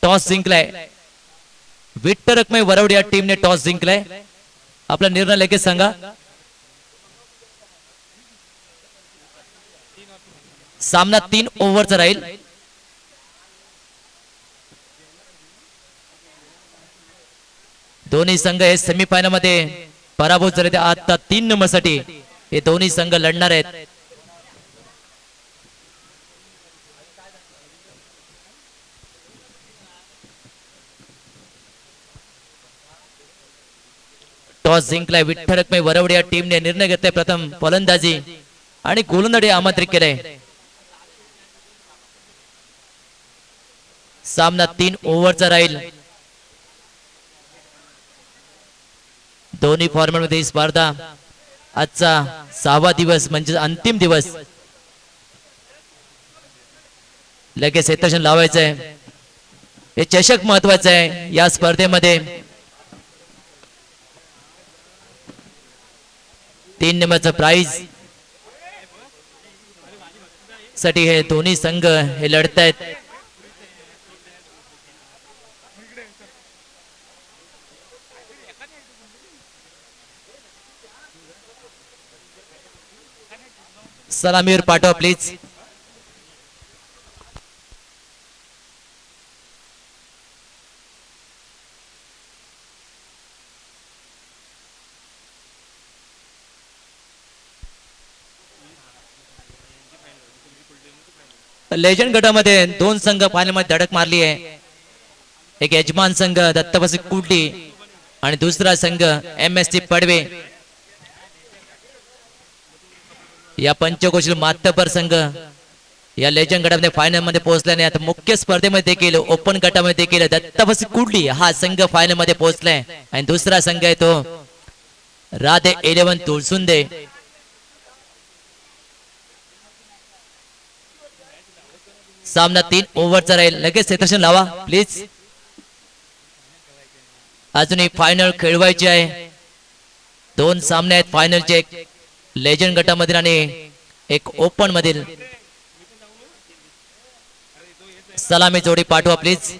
Toss जिंकलाय. Vitthal Rakhumai वरवड या टीमने toss जिंकलाय. आपला निर्णय लगेच सांगा. सामना 3 ओव्हरचा राहील. दोन्ही संघ हे सेमीफायनल मध्ये पराभूत झाले. आता 3 नंबर साठी हे दोन्ही संघ लढणार आहेत. टॉस जिंकलाय. विठ्ठल रखमाई वरवड या टीमने निर्णय घेतलाय प्रथम फलंदाजी आणि गोलंदाजी आमंत्रित केलंय. सामना 3 ओव्हरचा राहील. दोन्ही फॉर्मॅट मध्ये ही स्पर्धा आजचा 6वा दिवस म्हणजे अंतिम दिवस. लगेच क्षेत्ररक्षण लावायचं आहे. हे चषक महत्वाचं आहे या स्पर्धेमध्ये. 3 नंबरचं प्राइज साठी हे दोन्ही संघ हे लढतायत. सलामीवर पाठवा प्लीज. लेजंड गटामध्ये 2 संघ फायनल मध्ये धडक मारली आहे. एक यजमान संघ दत्तबसी कुर्डी आणि दुसरा संघ MST पडवे. या पंचकोशील मातबर संघ या लेजंड गटामध्ये फायनल मध्ये पोहोचल्याने आता मुख्य स्पर्धेमध्ये देखील ओपन गटामध्ये देखील दत्तबसी कुर्डी हा संघ फायनल मध्ये पोहोचलाय. आणि दुसरा संघ आहे तो राधे 11 तुळसुंदे. सामना 3 ओव्हरचा राहील. लगेच क्षेत्ररक्षण लावा प्लीज. अजूनही फायनल खेळवायची आहे. 2 सामने आहेत फायनलचे. एक लेजंड गटामधील आणि एक ओपन मधील. सलामी जोडी पाठवा प्लीज.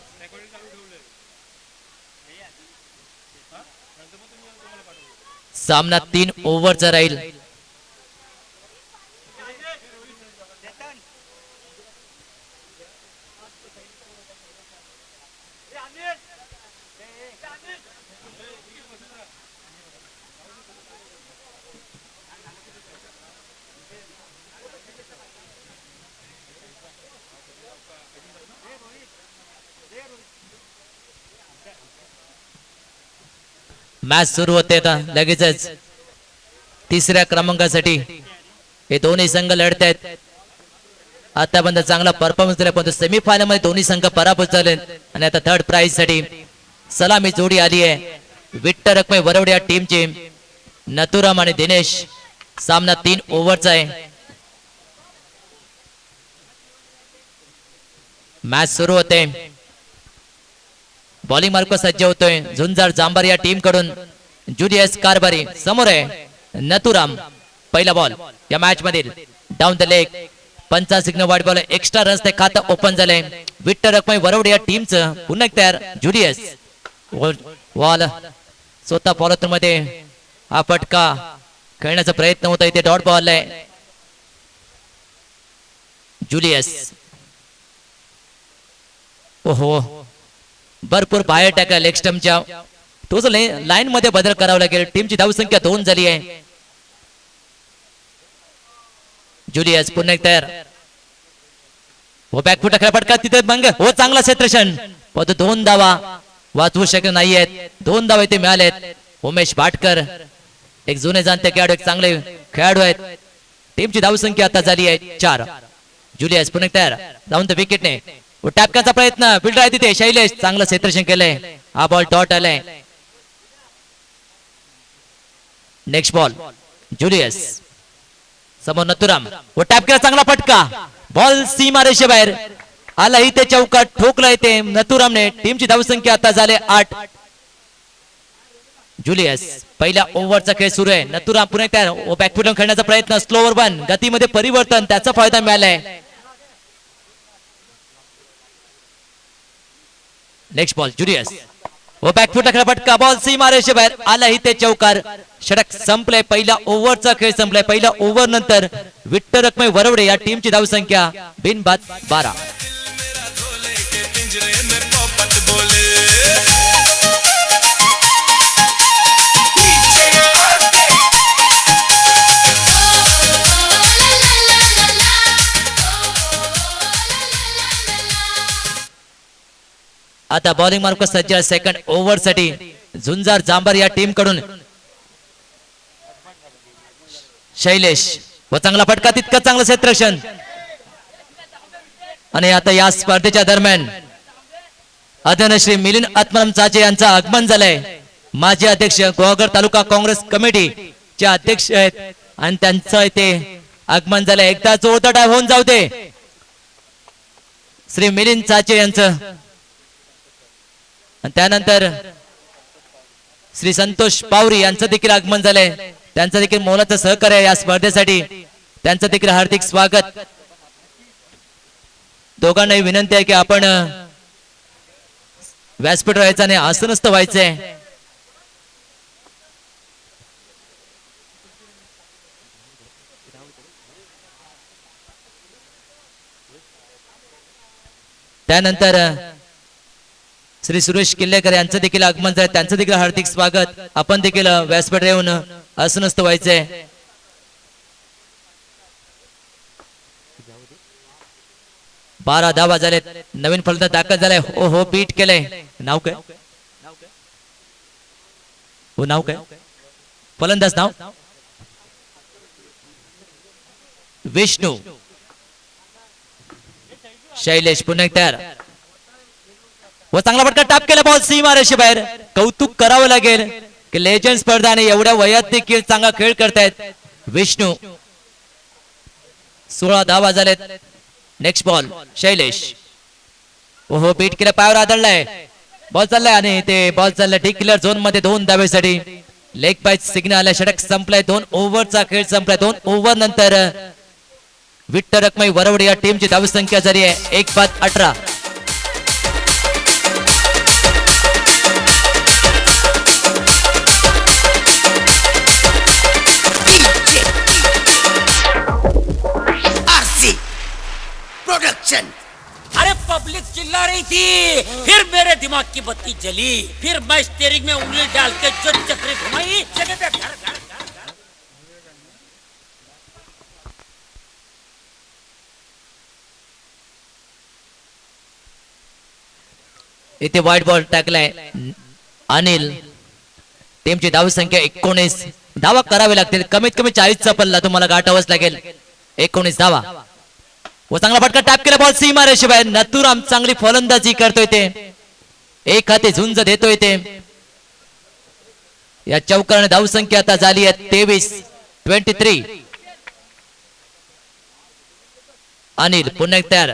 सामना 3 ओव्हरचा राहील. मॅच सुरू होते आता लगेचच. 3ऱ्या क्रमांकासाठी हे दोन्ही संघ लढत आहेत. आतापर्यंत चांगला परफॉर्मन्स दिला पण सेमीफायनल मध्ये दोन्ही संघ पराभूत झाले. आणि आता 3rd प्राइज साठी सलामी जोडी आली आहे. विठ्ठल रखमाई वरवड या टीमची नथुराम आणि दिनेश. सामना 3 ओव्हरचा आहे. मॅच सुरू होते. बॉलिंग मार्क सज्ज होतोय झुंजार जांबार या टीम कडून. जुलियस कारभारी समोर आहे. नथुराम पहिला बॉल या मॅच मधील down the leg. 50 signal wide ball. Extra runs ते खातं ओपन झालंय. विठ्ठल रखमाई वरवड या टीमचं पुन्हा तयार. जुलियस बॉल स्वतः फॉलो मध्ये हा फटका खेळण्याचा प्रयत्न होता. इथे डॉट बॉल आहे. जुलियस ओहो भरपूर बाहेर टाका लेग स्टंपच्या. तोच लाईन मध्ये बदल करावा लागेल. टीमची धावसंख्या 2 झाली आहे. जुलियस पुन्हा तयार. हो बॅकफुट फटका तिथे बंग. हो चांगला क्षेत्ररक्षण. 2 धावा वाचवू शकत नाहीयेत. 2 धावा इथे मिळालेत. उमेश भाटकर एक जुने जाणते खेळाडू एक चांगले खेळाडू आहेत. टीमची धावसंख्या आता झाली आहे 4. जुलियस पुन्हा तयार. जाऊन तर विकेटने टॅपकाचा प्रयत्न. फिल्डर आहे तिथे शैलेश चांगलं क्षेत्ररक्षण केलंय. हा बॉल डॉट आलाय. नेक्स्ट बॉल जुलियस समोर नथुराम. व टॅपकेला चांगला फटका. बॉल सीमा रेषेबाहेर आला. इथे चौकात ठोकला इथे नथुरामने. टीमची धावसंख्या आता झाले 8. जुलियस पहिल्या ओव्हरचा खेळ सुरू आहे. नथुराम पुन्हा तयार. बॅकफुट खेळण्याचा प्रयत्न. स्लोवर 1 गतीमध्ये परिवर्तन त्याचा फायदा मिळालाय. नेक्स्ट बॉल जुडियस व बॅकफुट टाकला फटका बॉल सीमा रेषे बाहेर आला ही ते चौकार षटक संपलाय पहिल्या ओव्हरचा खेळ संपलाय पहिल्या ओव्हर नंतर विठ्ठल रखमे वरवडे या टीमची धावसंख्या बिनबाद 12 आता बॉलिंग मार्क सज्ज सेकंड ओव्हर साठी झुंजार जांभर या टीम कडून शैलेश व चांगला फटका तितका चांगलं क्षेत्ररक्षण आणि आता या स्पर्धेच्या दरम्यान आदरणीय श्री मिलिंद आत्माराम चाचे यांचं आगमन झालंय माजी अध्यक्ष गोवागड तालुका काँग्रेस कमिटी चे अध्यक्ष आहेत आणि त्यांचं इथे आगमन झालंय एकदा जोरदार डाव होऊन जाऊ दे श्री मिलिंद चाचे यांचं आणि त्यानंतर श्री संतोष पावरी यांचं देखील आगमन झालंय त्यांचं देखील मोलाचं सहकार्य या स्पर्धेसाठी त्यांचं देखील हार्दिक स्वागत दोघांनाही विनंती आहे की आपण व्यासपीठ व्हायचं आणि आसनस्थ व्हायचंय त्यानंतर श्री सुरेश किल्लेकर यांचं देखील आगमन झालं त्यांचं देखील हार्दिक स्वागत आपण देखील व्यासपीठ येऊन आसनस्थ व्हायचंय 12 धावा झालेत नवीन फलंदाज दाखल झालाय हो हो बीट केलंय नाव काय हो नाव काय फलंदाज नाव विष्णू शैलेश पुन्हा तयार व चांगला फटका टाप केला बॉल सीमा रेषे बाहेर कौतुक करावं लागेल की लेजंड स्पर्धा आणि एवढ्या वयात देखील चांगला खेळ करतायत विष्णू 16 धावा झालेत नेक्स्ट बॉल शैलेश ओहो बीट केला पायावर आदळलाय बॉल चाललाय आणि ते बॉल चाललाय डी किलर झोन मध्ये 2 धावेसाठी लेग बाय सिग्नल आला षटक संपलाय 2 ओव्हरचा खेळ संपलाय 2 ओव्हर नंतर विठ्ठल रखमाई वरवडे या टीमची धावसंख्या झाली आहे 1-18 प्रोडक्शन। अरे पब्लिक चिल्ला रही थी, फिर मेरे दिमाग की बत्ती जली, फिर मैं स्टीयरिंग में उंगली डाल के जो चक्री घुमाई जगह पे घर घर घर। इथे व्हाईट बॉल टाकलाय अनिल टीमची धावसंख्या 19 धावा करावे लागतील कमीत कमी 40 चा पल्ला तुम्हाला गाठावाच लागेल 19 धावा व चांगला फटका टॅप केला बॉल सीमा रेषेबाहेर नथुराम चांगली फलंदाजी करतोय ते एक हाती झुंज देतोय ते या चौकाराने धावसंख्या आता झाली आहे 23 अनिल पुन्हा एक तयार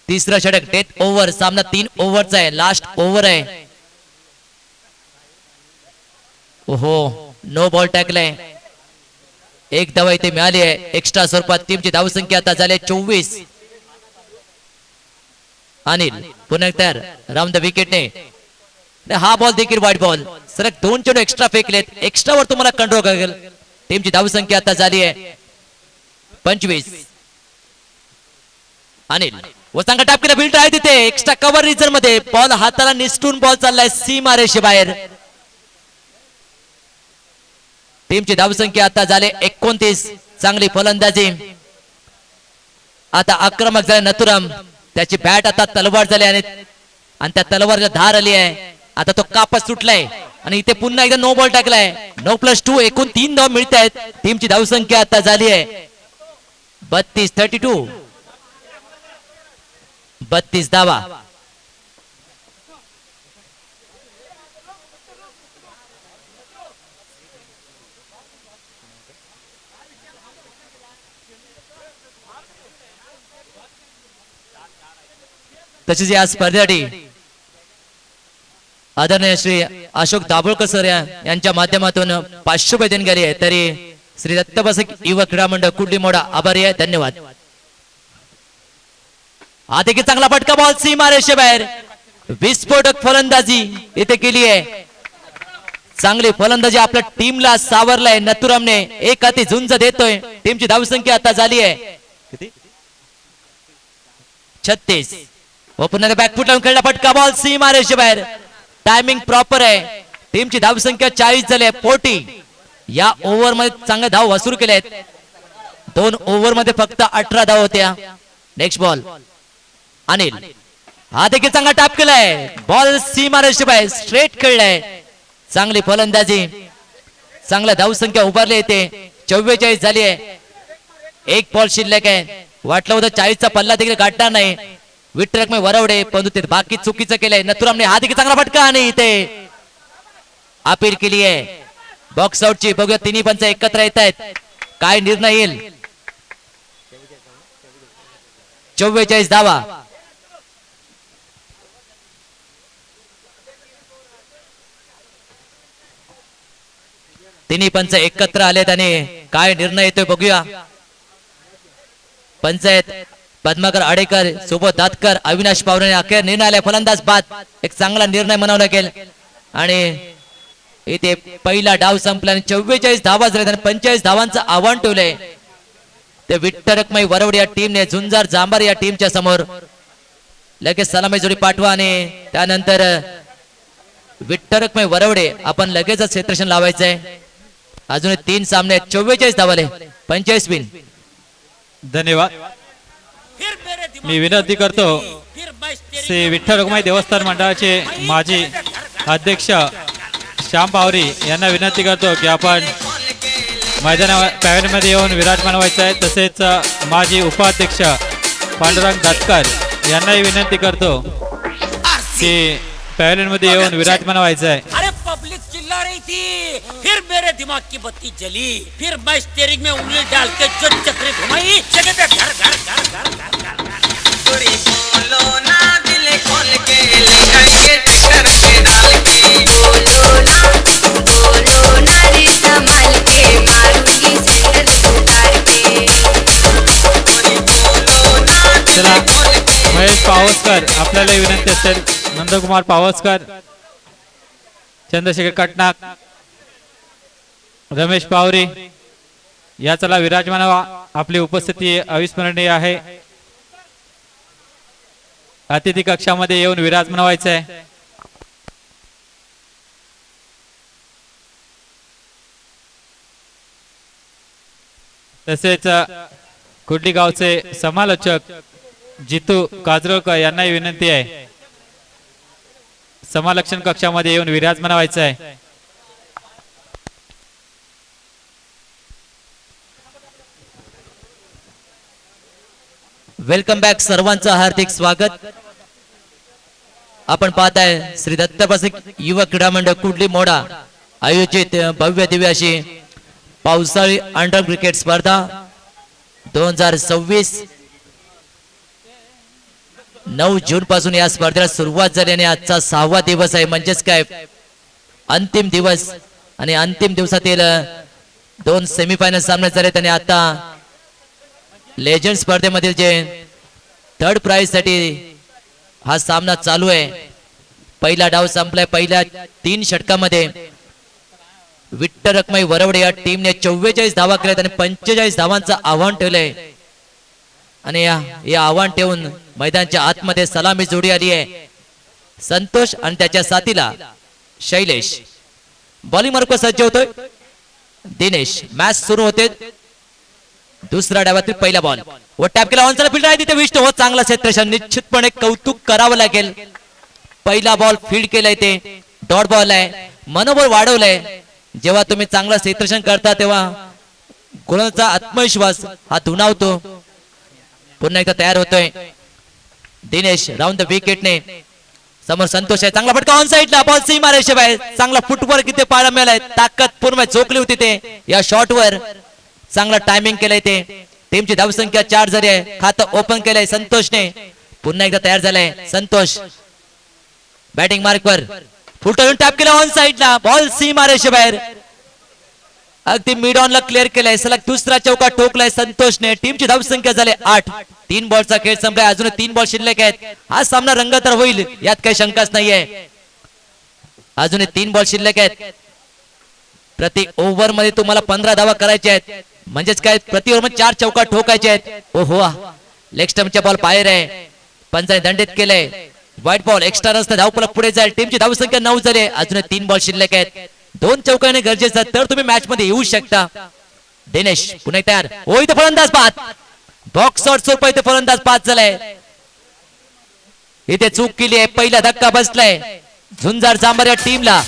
तिसरा षटक डेथ ओव्हर सामना 3 ओव्हरचा आहे लास्ट ओव्हर आहे ओहो नो बॉल टाकलाय एक धावा इथे मिळाली आहे एक्स्ट्रा स्वरूपात टीमची धावसंख्या आता झाली 24 अनिल पुन्हा एक तयार राऊंड द विकेटने हा बॉल देखील व्हाईट बॉल सरक 2 चेंडू एक्स्ट्रा फेकलेत एक्स्ट्रा वर तुम्हाला कंट्रोल करेल टीमची धावसंख्या आता झाली आहे 25 अनिल व चांगला टॅप केला फिल्टर आहे तिथे एक्स्ट्रा कव्हर रिजन मध्ये बॉल हाताला निसटून बॉल चाललाय सीमा रेषेबाहेर टीमची धावसंख्या आता झाले 29 चांगली फलंदाजी आता आक्रमक झाले नथुराम त्याची बॅट आता तलवार झाली आणि त्या तलवारला धार आली आहे आता तो कापस सुटलाय आणि इथे पुन्हा एकदा नो बॉल टाकलाय 9+2 एकूण 3 धावा मिळत आहेत टीमची धावसंख्या आता झाली आहे 32 धावा तसेच या स्पर्धेसाठी आदरणीय श्री अशोक दाभोळकर सर यांच्या माध्यमातून 500 रुपये देणगी आहे तरी श्री दत्तबसक युवक क्रीडा मंडळ कुडली मोडा आभारी आहे धन्यवाद हा देखील चांगला फटका बॉल सीमा रेषेबाहेर विस्फोटक फलंदाजी इथे केली आहे. चांगली फलंदाजी आपल्या टीमला सावरलाय. नथुरामने एक हाती झुंज देतोय. टीमची धावसंख्या आता झाली आहे किती 36. व पुन्हा बॅकफुट लावून खेळला फटका बॉल सीमारेषे बाहेर. टायमिंग प्रॉपर आहे. टीमची धावसंख्या 40 झाली आहे. 40. या ओव्हर मध्ये चांगले धाव वसूल केले आहेत. 2 ओव्हर मध्ये फक्त 18 धाव होत्या. Next ball Anil. हा देखील चांगला टॅप केलाय. बॉल सीमारेषे बाहेर स्ट्रेट खेळलाय. चांगली फलंदाजी. चांगला धावसंख्या उभारली येते. 44 झाली आहे. एक बॉल शिल्लक आहे. वाटलं होतं 40चा पल्ला देखील गाठणार नाही विठ्ठल वरवडे, परंतु ते बाकी चुकीचं केलंय. नथुरामने हा देखील चांगला फटका आणि इथे अपील केली आहे बॉक्स आउटची. बघूया तिन्ही पंच एकत्र येत आहेत. काय निर्णय येईल. 44 धावा. तिन्ही पंच एकत्र आलेत आणि काय निर्णय येतोय बघूया. पंचायत पद्माकर आडेकर, सुबोध दातकर, अविनाश पावरे अखेर निर्णय आलाय. फलंदाज बाद. एक चांगला निर्णय म्हणावा लागेल. आणि इथे पहिला डाव संपला. 44 धावा झाल्या आणि 45 धावांचं आव्हान ठेवलंय ते विठ्ठल रखमाई वरवडे या टीमने. झुंजार जांभार या टीमच्या समोर लगेच सलामी जोडी पाठवा आणि त्यानंतर विठ्ठल रखमाई वरवडे आपण लगेचच क्षेत्ररक्षण लावायचंय. अजून 3 सामने 44 धावाले 45 बिन. धन्यवाद. मी विनंती करतो श्री विठ्ठल रखुमाई देवस्थान मंडळाचे माजी अध्यक्ष श्याम पावरी यांना विनंती करतो की आपण पॅव्हलियनमध्ये येऊन विराजमान व्हायचं आहे. तसेच माजी उपाध्यक्ष पांडुरंग दातकर यांनाही विनंती करतो की पॅव्हलियनमध्ये येऊन विराजमान व्हायचं आहे. अरे पब्लिक चिल्ला रही थी, फिर मेरे दिमाग की बत्ती जली, फिर मैं स्टीयरिंग में उंगली डाल के जो चक्री घुमाई, जगह पे घर घर घर घर घर घर थोड़ी बोलो ना दिल खोल के लगाइए टक्कर के डाल के बोलो ना रे संभाल के मारूंगी सेंटर उतार के थोड़ी बोलो ना दिल चला खोल के महेश पावसकर आपल्याला विनंती असेल. नंदकुमार पावसकर, चंद्रशेखर कटनाक, रमेश पावरी या चला विराजमान व्हा. आपली उपस्थिती अविस्मरणीय आहे. अतिथी कक्षामध्ये येऊन विराजमान व्हायचं आहे. तसेच कुर्डी गावचे समालोचक जितू काजरोळकर यांनाही विनंती आहे समालक्षण कक्षामध्ये येऊन विराजमान व्हायचं आहे. Welcome back. सर्वांचं हार्दिक स्वागत. आपण पाहताय श्री दत्तप्रसिक युवक क्रीडा मंडळ कुडली मोडा आयोजित भव्य दिव्य अशी पावसाळी अंडर क्रिकेट स्पर्धा 2026. 9 जून पासून या स्पर्धेला सुरुवात झाली आणि आजचा 6वा दिवस आहे. म्हणजेच काय अंतिम दिवस. आणि अंतिम दिवसातील 2 सेमीफायनल सामने झालेत आणि आता लेजंड स्पर्धेमधील जे 3rd प्राइज साठी हा सामना चालू आहे. पहिला डाव संपलाय. पहिल्या 3 षटकामध्ये विठ्ठल रखमाई वरवडे या टीमने 44 धावा केल्यात आणि 45 धावांचं आव्हान ठेवलंय. आणि या आव्हान ठेवून मैदानाच्या आतमध्ये सलामी जोडी आली आहे. संतोष आणि त्याच्या साथीला शैलेश. बॉलिंग मार्क सज्ज होतोय दिनेश. मॅच सुरू होते. दुसऱ्या डावातील पहिला बॉल व टॅप केला. ऑन फील्ड आहे तिथे विष्णू. हो चांगला क्षेत्ररक्षण. निश्चितपणे कौतुक करावं लागेल. पहिला बॉल फील्ड केलाय ते डॉट बॉल आहे. मनोबल वाढवलंय. जेव्हा तुम्ही चांगला क्षेत्ररक्षण करता तेव्हा गोलंदाजाचा आत्मविश्वास हा दुणावतो. पुन्हा एकदा तयार होतोय दिनेश. राऊंड द विकेटने समोर संतोष आहे. चांगला फटका ऑन साइडला. बॉल सीमा रेषेबाहेर. चांगला फुटवर्क इथे पाहायला मिळालाय. ताकद पूर्ण झोकली होती ते या शॉटवर. चांगला टायमिंग केलंय ते. टीमची धावसंख्या 4 झाली आहे. खातं ओपन केलंय संतोषने. पुन्हा एकदा तयार झालाय संतोष. बॅटिंग मार्कवर फुलटून टॅप केला ऑन साइडला. बॉल सीमा रेषेबाहेर. अगदी मिड ऑनला क्लिअर केलाय. सलग दुसरा चौका ठोकलाय संतोषने. टीमची धावसंख्या झाली 8. 3 बॉलचा खेळ संपलाय. अजून 3 बॉल शिल्लक आहेत. हा सामना रंगतदार होईल यात काही शंकाच नाहीये. अजून 3 बॉल शिल्लक आहेत. प्रति ओव्हर मध्ये तुम्हाला 15 धावा करायच्या आहेत. म्हणजेच काय प्रति ओव्हर मध्ये 4 चौका ठोकायचे आहेत. ओहो लेग स्टंपच्या बॉल बाहेर आहे. पंचाने दंडित केलंय. व्हाईट बॉल एक्स्ट्रा रनने धावफलक पुढे जाईल. टीमची धावसंख्या 9 झाली. अजून 3 बॉल शिल्लक आहेत. 2 चौका गरजेचं आहे तर तुम्ही मॅच मध्ये येऊ शकता. दिनेश पुन्हा तयार. ओ इथे फलंदाज बाद. बॉक्स शॉट स्वरूप इथे फलंदाज बाद झालाय. इथे चूक केली आहे. पहिला धक्का बसलाय झुंजार जांभर या टीमला.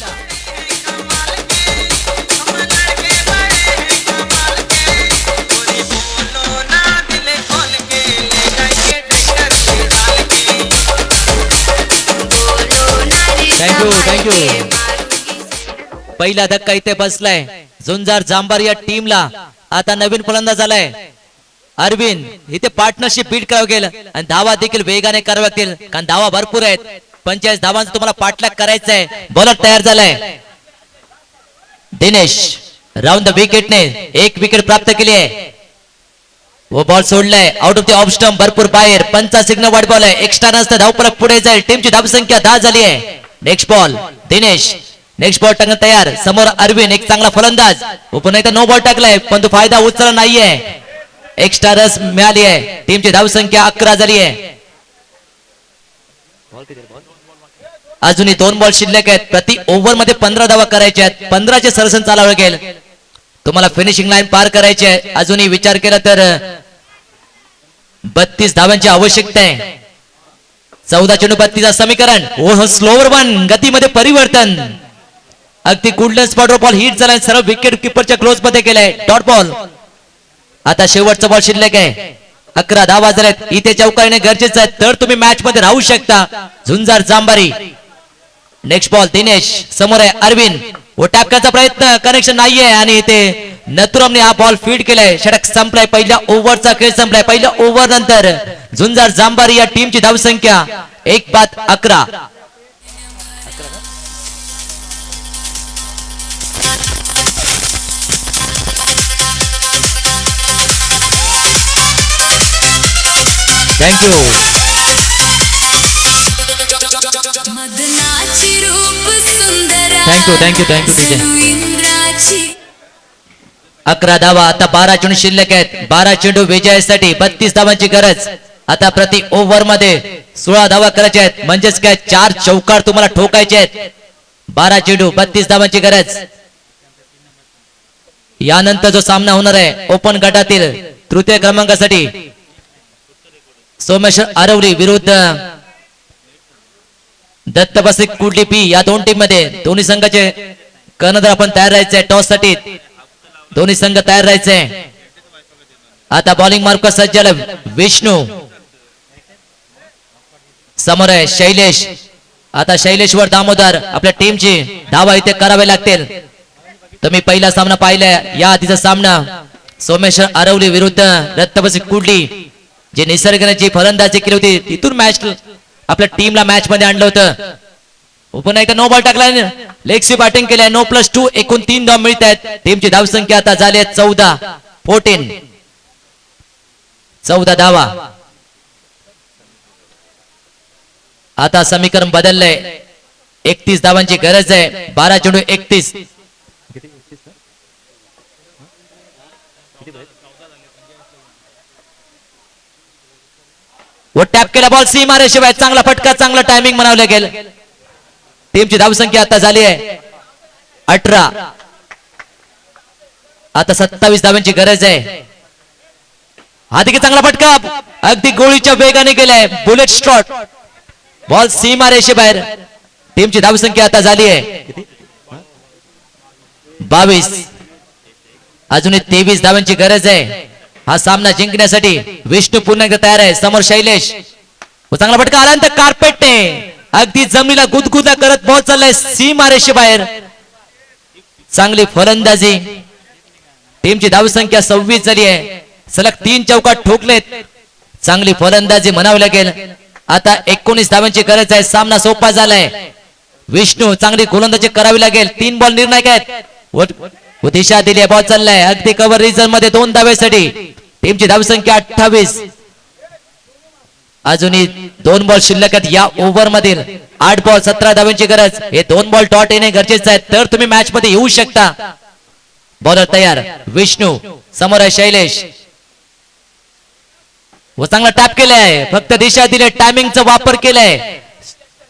थँक्यू. पहिला धक्का इथे बसलाय झुंजार जांभर या टीमला. आता नवीन फलंदाज आलाय अरविंद. इथे पार्टनरशिप बीट करावं गेलं आणि धावा देखील वेगाने करावं लागतील कारण धावा भरपूर आहेत. 45 धावांचा तुम्हाला पाठलाग करायचा आहे. बॉलर तयार झालाय दिनेश. राऊंड द विकेटने 1 विकेट प्राप्त केली आहे. वो बॉल सोडलाय out of the off stump भरपूर बाहेर. पंचा सिग्नल वाईट बॉल आहे. एक्स्ट्रा रन्स धावफलक पुढे जाईल. टीमची धावसंख्या 10 झाली आहे. Next ball Dinesh. Next ball टाकणं तयार. समोर अरविंद एक चांगला फलंदाज. पुन्हा इथं नो बॉल टाकलाय पण तो फायदा उचलला नाहीये. एक्स्ट्रा रस मिळाली आहे. टीमची धावसंख्या 11 झाली आहे. अजूनही 2 बॉल शिल्लक आहेत. प्रति ओव्हर मध्ये 15 धावा करायच्या आहेत. 15चे सरसन चालावं लागेल. तुम्हाला फिनिशिंग लाईन पार करायची आहे. अजूनही विचार केला तर 32 धावांची आवश्यकता आहे. 14 चेंडू 32 समीकरण. ओ स्लोवर वन गतीमध्ये परिवर्तन. अगदी गुडलंड स्पॉटवर बॉल हिट झालाय. सर्व विकेट किपरच्या क्लोज मध्ये गेलाय. Dot ball. आता शेवटचा बॉल शिल्लक आहे. 11 धावा झाल्यात. इथे चौका येणे गरजेचं आहे तर तुम्ही मॅच मध्ये राहू शकता. झुंजार जांभारी. Next ball Dinesh. समोर आहे अरविंद. व टाकण्याचा प्रयत्न कनेक्शन नाहीये आणि इथे नथुरामने हा बॉल फीड केलाय. षटक संपलाय. पहिल्या ओव्हरचा खेळ संपलाय. पहिल्या ओव्हर नंतर झुंजार जांभारी या टीमची धावसंख्या 1-11. थँक्यू. थँक्यू. 11 धावा. आता 12 चेंडू शिल्लक आहेत. 12 चेंडू विजयासाठी 32 धावांची गरज. आता प्रति ओव्हर मध्ये 16 धावा करायच्या आहेत. म्हणजेच काय 4 चौकार तुम्हाला ठोकायचे आहेत. 12 चेंडू 32 धावांची गरज. यानंतर जो सामना होणार आहे ओपन गटातील तृतीय क्रमांकासाठी सोमेश्वर आरवली विरुद्ध दत्त बसिक कुडली पी या 2 टीम मध्ये दोन्ही संघाचे कर्णधार आपण तयार राहायचे. टॉस साठी दोन्ही संघ तयार राहायचे. आता बॉलिंग मार्क सज्ज विष्णू. समोर आहे शैलेश. आता शैलेशवर दामोदर. आपल्या टीमची धावा इथे करावे लागतील. तुम्ही पहिला सामना पाहिलाय. या आधीचा सामना सोमेश्वर आरवली विरुद्ध दत्त बसिक कुडली जे निसर्गाने जी फलंदाजी केली होती तिथून मॅच आपल्या टीमला मॅच मध्ये आणलं होतं. पुन्हा एकदा नो बॉल टाकला. लेग स्वीप बॅटिंग केली. 9+2 एकूण 3 धावा मिळत आहेत. टीमची धावसंख्या आता झाली आहे 14. 14 धावा. आता समीकरण बदललंय. 31 धावांची गरज आहे. 12 चेंडू 31. व टॅप केला बॉल सीमा रेषेबाहेर. चांगला फटका. चांगला टायमिंग म्हणावं लागेल. टीमची धावसंख्या आता झाली आहे 18. आता 27 धावांची गरज आहे. हा देखील चांगला फटका. अगदी गोळीच्या वेगाने गेलाय. Bullet shot. बॉल सीमा रेषेबाहेर. टीमची धावसंख्या आता झाली आहे 22. अजूनही 23 धावांची गरज आहे. हा सामना जिंकण्यासाठी विष्णू पुन्हा एकदा तयार आहे. समोर शैलेश. चांगला फटका आल्यानंतर कार्पेटने अगदी जमिनीला गुदगुदा करत बॉल चाललाय सीमा रेषेबाहेर. चांगली फलंदाजी. टीमची धावसंख्या 26 झाली आहे. सलग 3 चौका ठोकलेत. चांगली फलंदाजी म्हणावी लागेल. आता 19 धावांची गरज आहे. सामना सोपा झालाय. विष्णू चांगली गोलंदाजी करावी लागेल. 3 बॉल निर्णायक आहेत. दिशा दिली बॉल चाललाय अगदी कव्हर रिजन मध्ये 2 धावेसाठी टीमची धावसंख्या 28. अजूनही 2 बॉल शिल्लक आहेत या ओव्हर मधील 8 बॉल 17 धावांची गरज. हे 2 बॉल डॉट येणे गरजेचं आहे तर तुम्ही मॅच मध्ये येऊ शकता. बॉलर तयार विष्णू समोर आहे शैलेश व चांगला टॅप केलाय फक्त दिशा दिले टायमिंगचा वापर केलाय.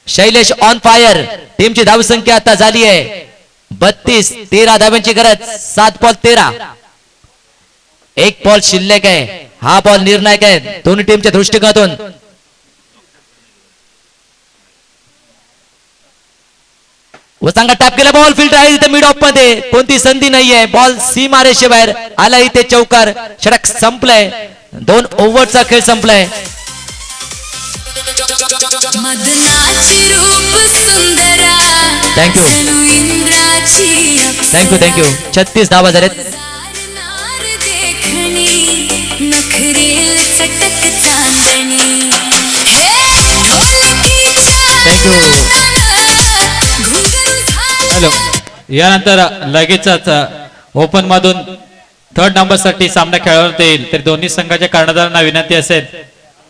Shailesh on fire. टीमची धावसंख्या आता झाली आहे 32. 13 धावांची गरज. 7 बॉल 13. 1 बॉल शिल्लक आहे. हा बॉल निर्णायक आहे दोन्ही टीमच्या दृष्टिकोनातून. व चांगला टॅप केला बॉल फील्ड आहे इथे मिड ऑफ मध्ये कोणती संधी नाहीये. बॉल सीमारेषे बाहेर आला इथे चौकार. षटक संपलाय. 2 ओव्हरचा खेळ संपलाय. थँक्यू थँक्यू थँक्यू 36 धावा झालेत. थँक्यू. हॅलो यानंतर लगेचच ओपन मधून 3rd नंबर साठी सामना खेळवण्यात येईल. तर दोन्ही संघाच्या कर्णधारांना विनंती असेल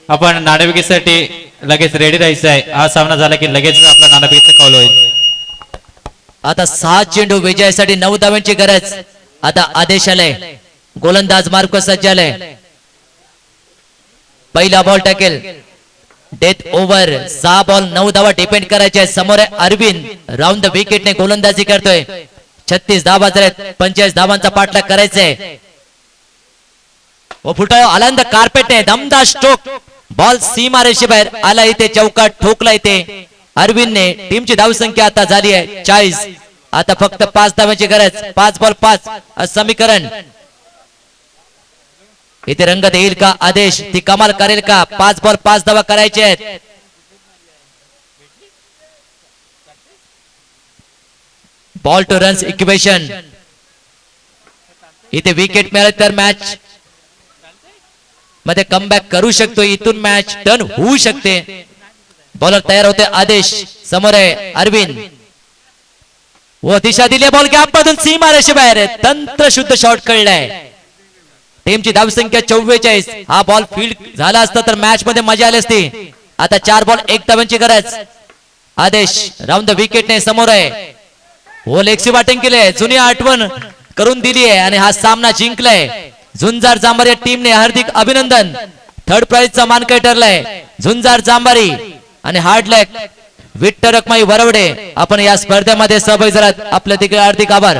आपण नाणेफेकीसाठी लगेच रेडी राहायचं आहे. हा सामना झाला की लगेच आपला नाणेफेकीचा कॉल होईल. आता 6 चेंडू विजयासाठी 9 धावांची गरज. आता आदेश आलाय. गोलंदाज मार्को सज्ज आलाय. पहिला बॉल टाकेल. डेथ ओव्हर 6 बॉल 9 धावा डिपेंड करायचे. समोर आहे अरविंद राऊंड द विकेटने गोलंदाजी करतोय. 36 धावा झाल्यात. 45 धावांचा पाठलाग करायचंय. व फुटाळा आनंद कार्पेटने दमदार स्ट्रोक. बॉल सीमारेषे बाहेर आला इथे चौकात ठोकला इथे अरविंदने. टीमची धावसंख्या आता झाली आहे 40. आता फक्त 5 धावांची गरज. 5 बॉल 5 समीकरण. इथे रंगत येईल का आदेश. ती कमाल करेल का. 5 बॉल 5 धावा करायचे आहेत. Ball two runs equation. इथे विकेट मिळाले तर मॅच मध्ये कमबॅक करू शकतो. इथून मॅच टर्न होऊ शकते. बॉलर तयार होते आदेश. समोर आहे अरविंद व दिशा दिली. बॉल गॅप मधून सीमारेषे बाहेर आहे. तंत्र शुद्ध शॉट कळलाय. टीमची धावसंख्या 44. हा बॉल फील्ड झाला असता तर मॅच मध्ये मजा आली असती. आता 4 बॉल 1 धावांची गरज. आदेश राऊंड द विकेटने समोर आहे. हो लेगची बॅटिंग केली. जुनी आठवण करून दिली आहे आणि हा सामना जिंकलाय. झुंजार जांभारी टीमने हार्दिक अभिनंदन. 3rd प्राइजचा मानकरी ठरलाय झुंजार जांभारी आणि हार्ड लॅक विठ्ठल रखमाई वरवडे. आपण या स्पर्धेमध्ये सहभागी झालात आपल्या तिकडे हार्दिक आभार.